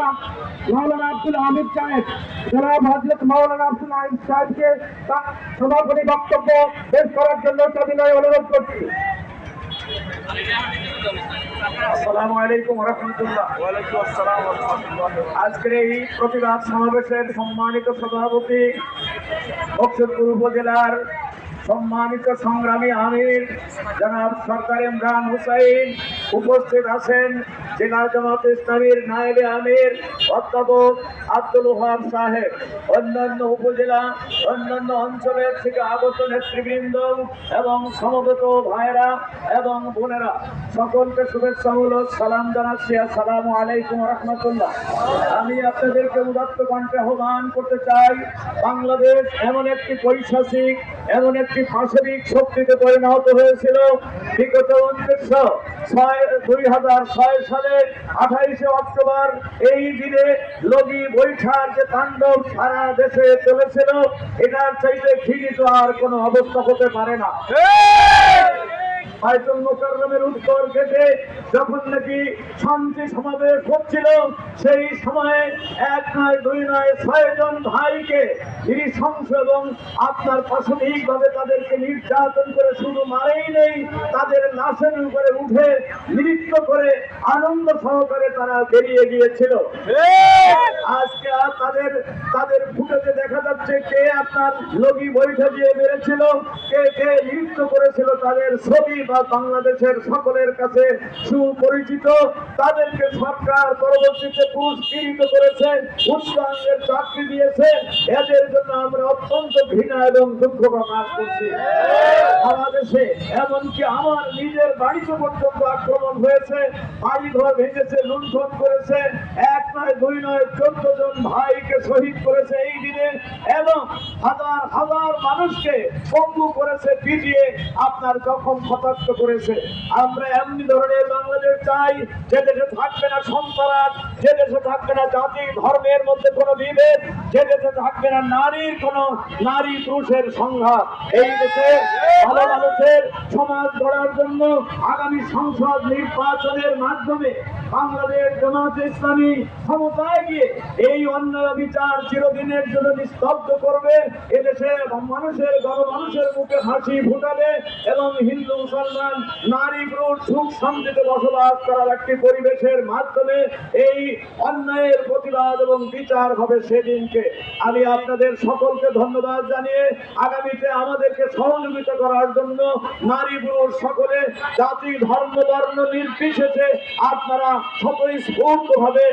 জনাব মাওলানা আব্দুল হামিদ সাহেব, জনাব হযরত মাওলানা আব্দুল হামিদ সাহেবকে তার সমাপনী বক্তব্য পেশ করার জন্য সবিনয় অনুরোধ করছি। আসসালামু আলাইকুম ওয়া রাহমাতুল্লাহ। ওয়া আলাইকুম আসসালাম ওয়া রাহমাতুল্লাহ। আজকের এই প্রতিবাদ সমাবেশের সম্মানিত সভাপতি, বক্সরপুর উপজেলার সম্মানিত সংগ্রামী আমির জনাব সরকার ইমরান হুসাইন, উপস্থিত আছেন জেলা জামাত ইসলামীর নায়েবে আমির অধ্যাপক আব্দুল ওয়াহাব সাহেব, অন্যান্য উপজেলা অন্যান্য অঞ্চলের থেকে আগত নেতৃবৃন্দ এবং সমবেত ভাইরা এবং বোনেরা, সকলকে শুভেচ্ছামূলক সালাম জানাচ্ছি। আসসালামু আলাইকুম ওয়া রাহমাতুল্লাহ। আমি আপনাদেরকে উদাত্ত কণ্ঠে আহ্বান করতে চাই, বাংলাদেশ এমন একটি পৈশাচিক, এমন একটি পাশবিক শক্তিতে পরিণত হয়েছিল বিগত 2006 সালে 28শে অক্টোবর এই দিনে লগি বৈঠার যে তাণ্ডব সারা দেশে চলেছিল, এটার চাইতে ঘৃণিত আর কোনো অবস্থা হতে পারে না। বাইতুল মুকাররমের উত্তর গেটে যখন নাকি শান্তি সমাবেশ হচ্ছিল, সেই সময়ে এক নয় দুই নয় 6 জন ভাইকে নৃশংস এবং আপনার পাশবিকভাবে তাদেরকে নির্যাতন করে শুধু মারেই নেই, তাদের লাশের উপরে উঠে নৃত্য করে আনন্দ সহকারে তারা বেরিয়ে গিয়েছিল। আজকে আর তাদের ফুটেজে দেখা যাচ্ছে কে আপনার লগি বৈঠে দিয়ে মেরেছিল, কে কে নৃত্য করেছিল, তাদের ছবি বা বাংলাদেশের সকলের কাছে সুপরিচিত। তাদেরকে সরকার পরবর্তীতে পুরস্কৃত করেছে, উচ্চাঙ্গের চাকরি দিয়েছে। এদের জন্য আমরা অত্যন্ত ঘৃণা এবং দুঃখ প্রকাশ করছি। সারা দেশে এমনকি আমার নিজের বাড়িতে পর্যন্ত আক্রমণ হয়েছে, বাড়িঘর ভেঙেছে, লুণ্ঠন করেছে, এক নয় দুই নয় 14 জন ভাইকে শহীদ করেছে এই দিনে, এবং হাজার হাজার মানুষকে পঙ্গু করেছে, পিটিয়ে আপনার জখম ক্ষতাক্ত করেছে। আমরা এমনি ধরনের বাংলাদেশ চাই, যে দেশে থাকবে না সন্ত্রাস, যে দেশে থাকবে না জাতি ধর্মের মধ্যে কোনো বিভেদ, যে দেশে থাকবে না নারীর কোনো নারী পুরুষের সংঘাত। এই দেশে ভালো মানুষের সমাজ গড়ার জন্য আগামী সংসদ নির্বাচনের মাধ্যমে বাংলাদেশ জামাত ইসলামী ক্ষমতায় গিয়ে এই অন্যায় বিচার চিরদিনের জন্য নিস্তব্ধ করবে, এদেশে মানুষের গণমানুষের মুখে হাসি ফুটাবে এবং হিন্দু মুসলমান নারী পুরুষ সুখ শান্তিতে বসবাস করার একটি পরিবেশের মাধ্যমে এই অন্যায়ের প্রতিবাদ এবং বিচার হবে সেদিনকে। আমি আপনাদের সকলকে ধন্যবাদ জানিয়ে আগামীতে আমাদেরকে সহযোগিতা করার জন্য নারী পুরুষ সকলে, জাতি ধর্ম বর্ণ নির্বিশেষে আপনারা স্বতঃস্ফূর্তভাবে